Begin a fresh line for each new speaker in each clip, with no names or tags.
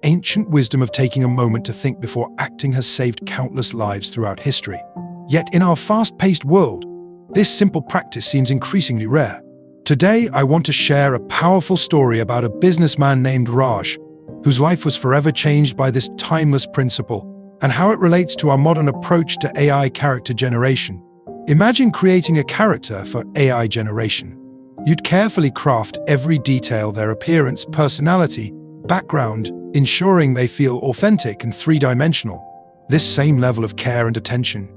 ancient wisdom of taking a moment to think before acting has saved countless lives throughout history. Yet in our fast-paced world, this simple practice seems increasingly rare. Today, I want to share a powerful story about a businessman named Raj, whose life was forever changed by this timeless principle, and how it relates to our modern approach to AI character generation. Imagine creating a character for AI generation. You'd carefully craft every detail: their appearance, personality, background, ensuring they feel authentic and three-dimensional. This same level of care and attention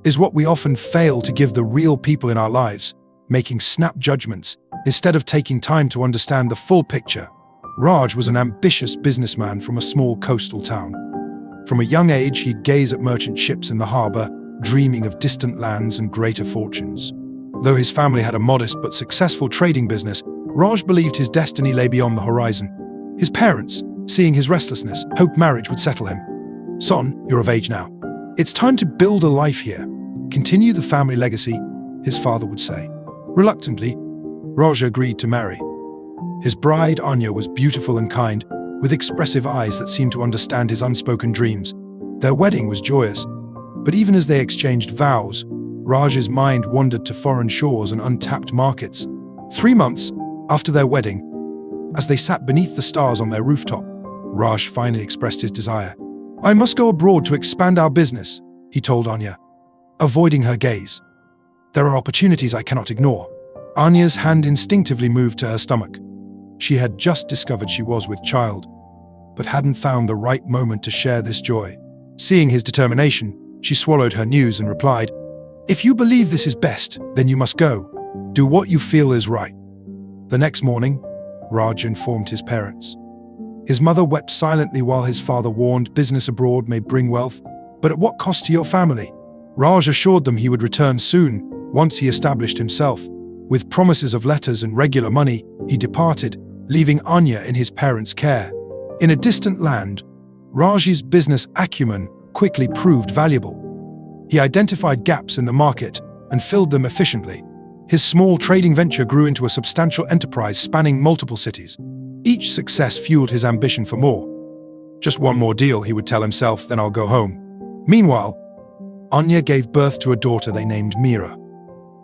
is what we often fail to give the real people in our lives, making snap judgments instead of taking time to understand the full picture. Raj was an ambitious businessman from a small coastal town. From a young age, he'd gaze at merchant ships in the harbor, dreaming of distant lands and greater fortunes. Though his family had a modest but successful trading business, Raj believed his destiny lay beyond the horizon. His parents, seeing his restlessness, hoped marriage would settle him. "Son, you're of age now. It's time to build a life here. Continue the family legacy," his father would say. Reluctantly, Raj agreed to marry. His bride, Anya, was beautiful and kind, with expressive eyes that seemed to understand his unspoken dreams. Their wedding was joyous, but even as they exchanged vows, Raj's mind wandered to foreign shores and untapped markets. 3 months after their wedding, as they sat beneath the stars on their rooftop, Raj finally expressed his desire. "I must go abroad to expand our business," he told Anya, avoiding her gaze. "There are opportunities I cannot ignore." Anya's hand instinctively moved to her stomach. She had just discovered she was with child, but hadn't found the right moment to share this joy. Seeing his determination, she swallowed her news and replied, "If you believe this is best, then you must go. Do what you feel is right." The next morning, Raj informed his parents. His mother wept silently while his father warned, "Business abroad may bring wealth, but at what cost to your family?" Raj assured them he would return soon, once he established himself. With promises of letters and regular money, he departed, leaving Anya in his parents' care. In a distant land, Raj's business acumen quickly proved valuable. He identified gaps in the market and filled them efficiently. His small trading venture grew into a substantial enterprise spanning multiple cities. Each success fueled his ambition for more. "Just one more deal," he would tell himself, "then I'll go home." Meanwhile, Anya gave birth to a daughter they named Mira.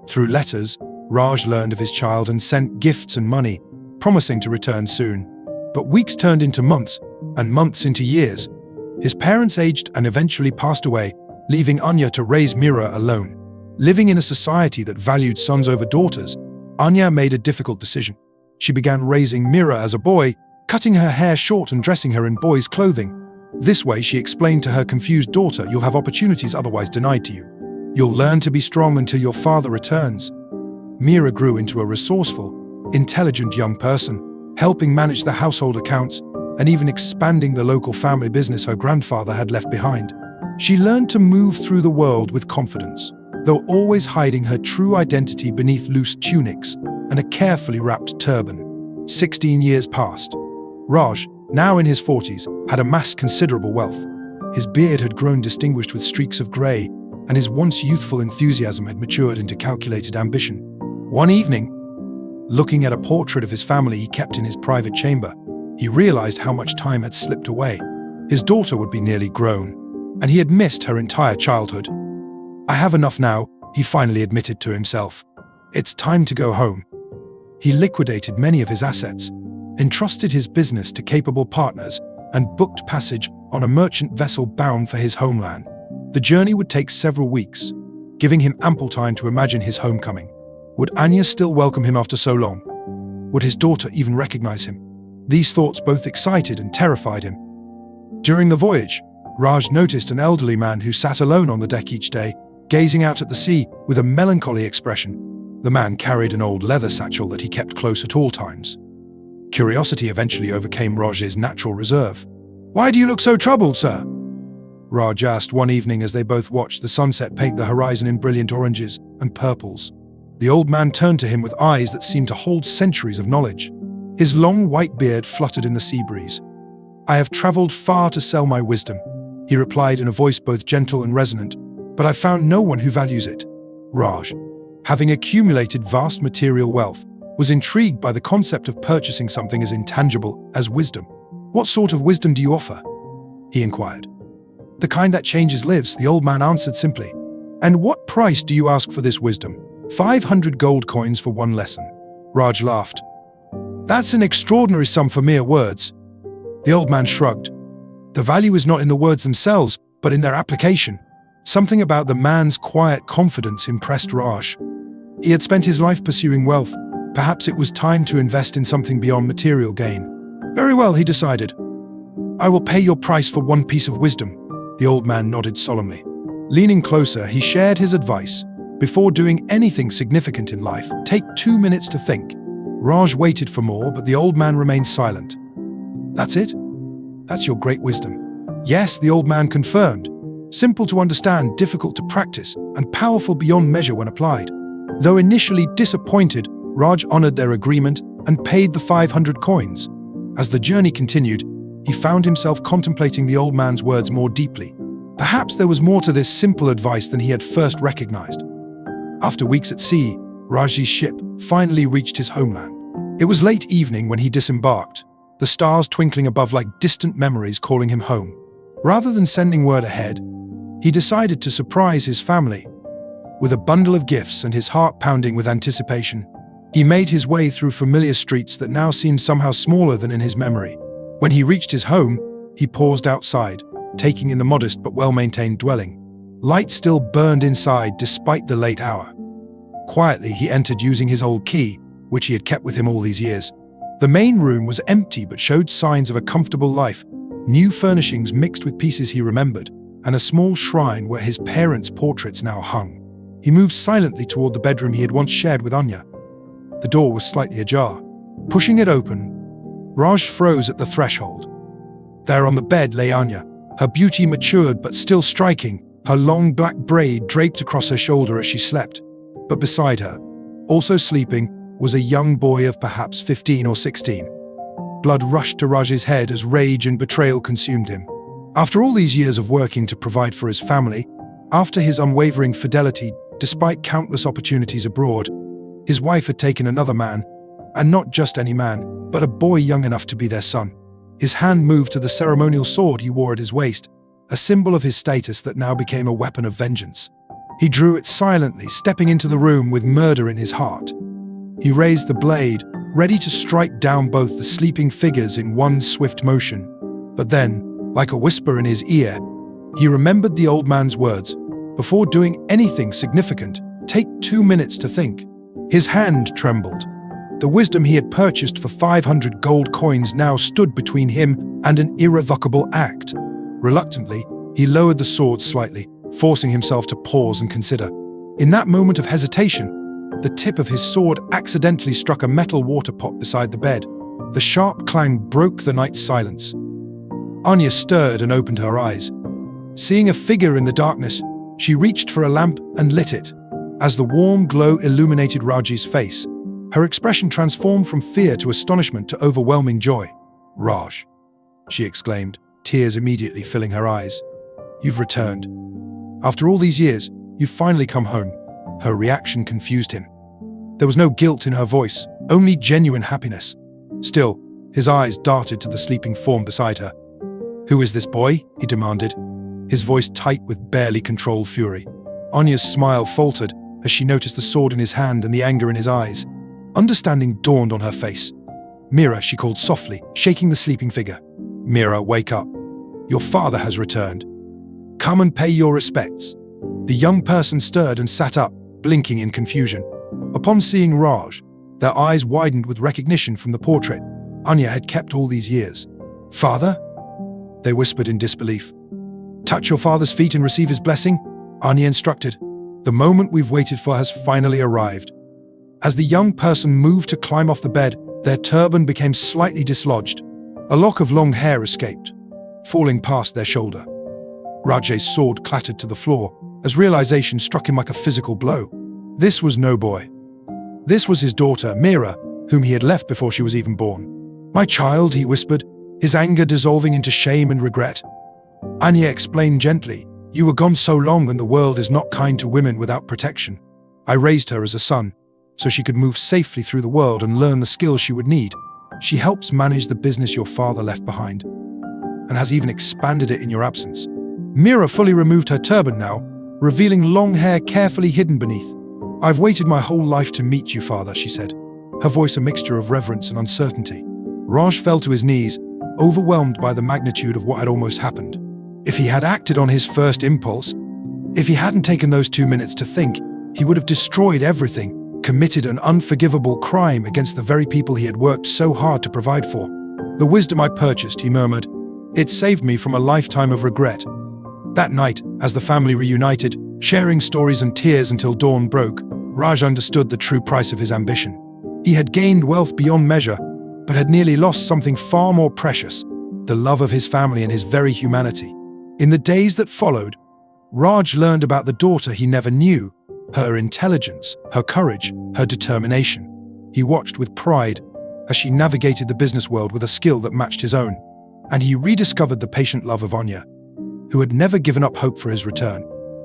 Through letters, Raj learned of his child and sent gifts and money, promising to return soon. But weeks turned into months, and months into years. His parents aged and eventually passed away, leaving Anya to raise Mira alone. Living in a society that valued sons over daughters, Anya made a difficult decision. She began raising Mira as a boy, cutting her hair short and dressing her in boys' clothing. This way, she explained to her confused daughter, "You'll have opportunities otherwise denied to you. You'll learn to be strong until your father returns." Mira grew into a resourceful, intelligent young person, helping manage the household accounts and even expanding the local family business her grandfather had left behind. She learned to move through the world with confidence, though always hiding her true identity beneath loose tunics and a carefully wrapped turban. 16 years passed. Raj, now in his 40s, had amassed considerable wealth. His beard had grown distinguished with streaks of grey, and his once youthful enthusiasm had matured into calculated ambition. One evening, looking at a portrait of his family he kept in his private chamber, he realized how much time had slipped away. His daughter would be nearly grown, and he had missed her entire childhood. "I have enough now," he finally admitted to himself. "It's time to go home." He liquidated many of his assets, entrusted his business to capable partners, and booked passage on a merchant vessel bound for his homeland. The journey would take several weeks, giving him ample time to imagine his homecoming. Would Anya still welcome him after so long? Would his daughter even recognize him? These thoughts both excited and terrified him. During the voyage, Raj noticed an elderly man who sat alone on the deck each day, gazing out at the sea with a melancholy expression. The man carried an old leather satchel that he kept close at all times. Curiosity eventually overcame Raj's natural reserve. "Why do you look so troubled, sir?" Raj asked one evening as they both watched the sunset paint the horizon in brilliant oranges and purples. The old man turned to him with eyes that seemed to hold centuries of knowledge. His long white beard fluttered in the sea breeze. "I have traveled far to sell my wisdom," he replied in a voice both gentle and resonant, "but I found no one who values it." Raj, having accumulated vast material wealth, was intrigued by the concept of purchasing something as intangible as wisdom. "What sort of wisdom do you offer?" he inquired. "The kind that changes lives," the old man answered simply. "And what price do you ask for this wisdom?" 500 gold coins for one lesson." Raj laughed. "That's an extraordinary sum for mere words." The old man shrugged. The value is not in the words themselves, but in their application. Something about the man's quiet confidence impressed Raj. He had spent his life pursuing wealth. Perhaps it was time to invest in something beyond material gain. "Very well," he decided. "I will pay your price for one piece of wisdom." The old man nodded solemnly. Leaning closer, he shared his advice. "Before doing anything significant in life, take 2 minutes to think." Raj waited for more, but the old man remained silent. "That's it? That's your great wisdom?" "Yes," the old man confirmed. "Simple to understand, difficult to practice, and powerful beyond measure when applied." Though initially disappointed, Raj honored their agreement and paid the 500 coins. As the journey continued, he found himself contemplating the old man's words more deeply. Perhaps there was more to this simple advice than he had first recognized. After weeks at sea, Raj's ship finally reached his homeland. It was late evening when he disembarked, the stars twinkling above like distant memories calling him home. Rather than sending word ahead, he decided to surprise his family. With a bundle of gifts and his heart pounding with anticipation, he made his way through familiar streets that now seemed somehow smaller than in his memory. When he reached his home, he paused outside, taking in the modest but well-maintained dwelling. Light still burned inside despite the late hour. Quietly, he entered using his old key, which he had kept with him all these years. The main room was empty but showed signs of a comfortable life, new furnishings mixed with pieces he remembered, and a small shrine where his parents' portraits now hung. He moved silently toward the bedroom he had once shared with Anya. The door was slightly ajar. Pushing it open, Raj froze at the threshold. There on the bed lay Anya, her beauty matured but still striking, her long black braid draped across her shoulder as she slept. But beside her, also sleeping, was a young boy of perhaps 15 or 16. Blood rushed to Raj's head as rage and betrayal consumed him. After all these years of working to provide for his family, after his unwavering fidelity despite countless opportunities abroad, his wife had taken another man, and not just any man, but a boy young enough to be their son. His hand moved to the ceremonial sword he wore at his waist, a symbol of his status that now became a weapon of vengeance. He drew it silently, stepping into the room with murder in his heart. He raised the blade, ready to strike down both the sleeping figures in one swift motion. But then, like a whisper in his ear, he remembered the old man's words. Before doing anything significant, take 2 minutes to think. His hand trembled. The wisdom he had purchased for 500 gold coins now stood between him and an irrevocable act. Reluctantly, he lowered the sword slightly, forcing himself to pause and consider. In that moment of hesitation, the tip of his sword accidentally struck a metal water pot beside the bed. The sharp clang broke the night's silence. Anya stirred and opened her eyes. Seeing a figure in the darkness, she reached for a lamp and lit it. As the warm glow illuminated Raj's face, her expression transformed from fear to astonishment to overwhelming joy. "Raj," she exclaimed, tears immediately filling her eyes. "You've returned. After all these years, you've finally come home." Her reaction confused him. There was no guilt in her voice, only genuine happiness. Still, his eyes darted to the sleeping form beside her. "Who is this boy?" he demanded, his voice tight with barely controlled fury. Anya's smile faltered as she noticed the sword in his hand and the anger in his eyes. Understanding dawned on her face. "Mira," she called softly, shaking the sleeping figure. "Mira, wake up. Your father has returned. Come and pay your respects." The young person stirred and sat up, blinking in confusion. Upon seeing Raj, their eyes widened with recognition from the portrait Anya had kept all these years. "Father?" they whispered in disbelief. "Touch your father's feet and receive his blessing," Anya instructed. "The moment we've waited for has finally arrived." As the young person moved to climb off the bed, their turban became slightly dislodged. A lock of long hair escaped, falling past their shoulder. Raj's sword clattered to the floor as realization struck him like a physical blow. This was no boy. This was his daughter, Mira, whom he had left before she was even born. "My child," he whispered, his anger dissolving into shame and regret. Anya explained gently, "You were gone so long and the world is not kind to women without protection. I raised her as a son, so she could move safely through the world and learn the skills she would need. She helps manage the business your father left behind, and has even expanded it in your absence. Mira fully removed her turban now, revealing long hair carefully hidden beneath. "I've waited my whole life to meet you, father," she said, her voice a mixture of reverence and uncertainty. Raj fell to his knees, overwhelmed by the magnitude of what had almost happened. If he had acted on his first impulse, if he hadn't taken those 2 minutes to think, he would have destroyed everything, committed an unforgivable crime against the very people he had worked so hard to provide for. "The wisdom I purchased," he murmured, "it saved me from a lifetime of regret." That night, as the family reunited, sharing stories and tears until dawn broke, Raj understood the true price of his ambition. He had gained wealth beyond measure, but had nearly lost something far more precious: the love of his family and his very humanity. In the days that followed, Raj learned about the daughter he never knew, her intelligence, her courage, her determination. He watched with pride as she navigated the business world with a skill that matched his own, and he rediscovered the patient love of Anya, who had never given up hope for his return.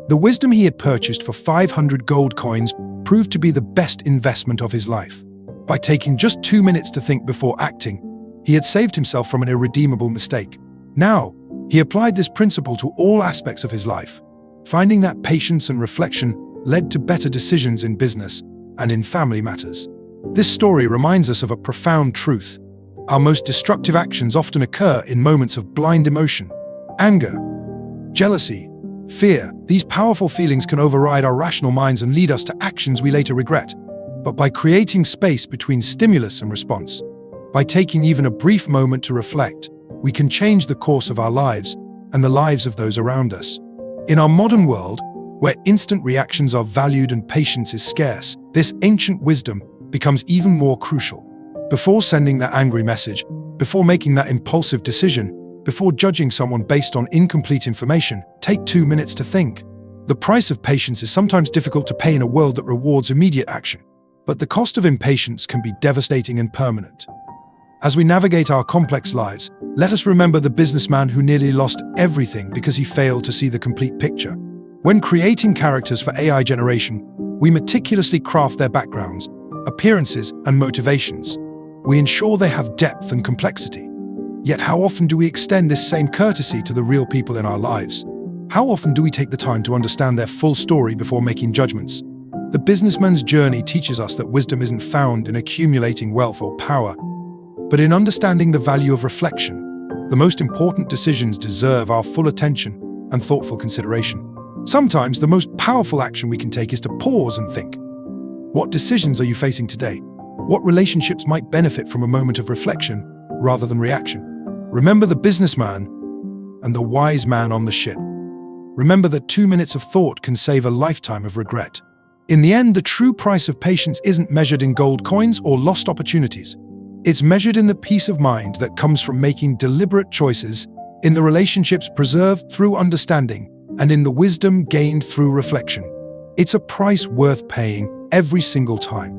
The wisdom he had purchased for 500 gold coins proved to be the best investment of his life. By taking just 2 minutes to think before acting, he had saved himself from an irredeemable mistake. Now, he applied this principle to all aspects of his life, finding that patience and reflection led to better decisions in business and in family matters. This story reminds us of a profound truth. Our most destructive actions often occur in moments of blind emotion. Anger, jealousy, fear, these powerful feelings can override our rational minds and lead us to actions we later regret. But by creating space between stimulus and response, by taking even a brief moment to reflect, we can change the course of our lives and the lives of those around us. In our modern world, where instant reactions are valued and patience is scarce, this ancient wisdom becomes even more crucial. Before sending that angry message, before making that impulsive decision, before judging someone based on incomplete information, take 2 minutes to think. The price of patience is sometimes difficult to pay in a world that rewards immediate action, but the cost of impatience can be devastating and permanent. As we navigate our complex lives, let us remember the businessman who nearly lost everything because he failed to see the complete picture. When creating characters for AI generation, we meticulously craft their backgrounds, appearances, and motivations. We ensure they have depth and complexity. Yet how often do we extend this same courtesy to the real people in our lives? How often do we take the time to understand their full story before making judgments? The businessman's journey teaches us that wisdom isn't found in accumulating wealth or power, but in understanding the value of reflection. The most important decisions deserve our full attention and thoughtful consideration. Sometimes the most powerful action we can take is to pause and think. What decisions are you facing today? What relationships might benefit from a moment of reflection rather than reaction? Remember the businessman and the wise man on the ship. Remember that 2 minutes of thought can save a lifetime of regret. In the end, the true price of patience isn't measured in gold coins or lost opportunities. It's measured in the peace of mind that comes from making deliberate choices, in the relationships preserved through understanding, and in the wisdom gained through reflection. It's a price worth paying every single time.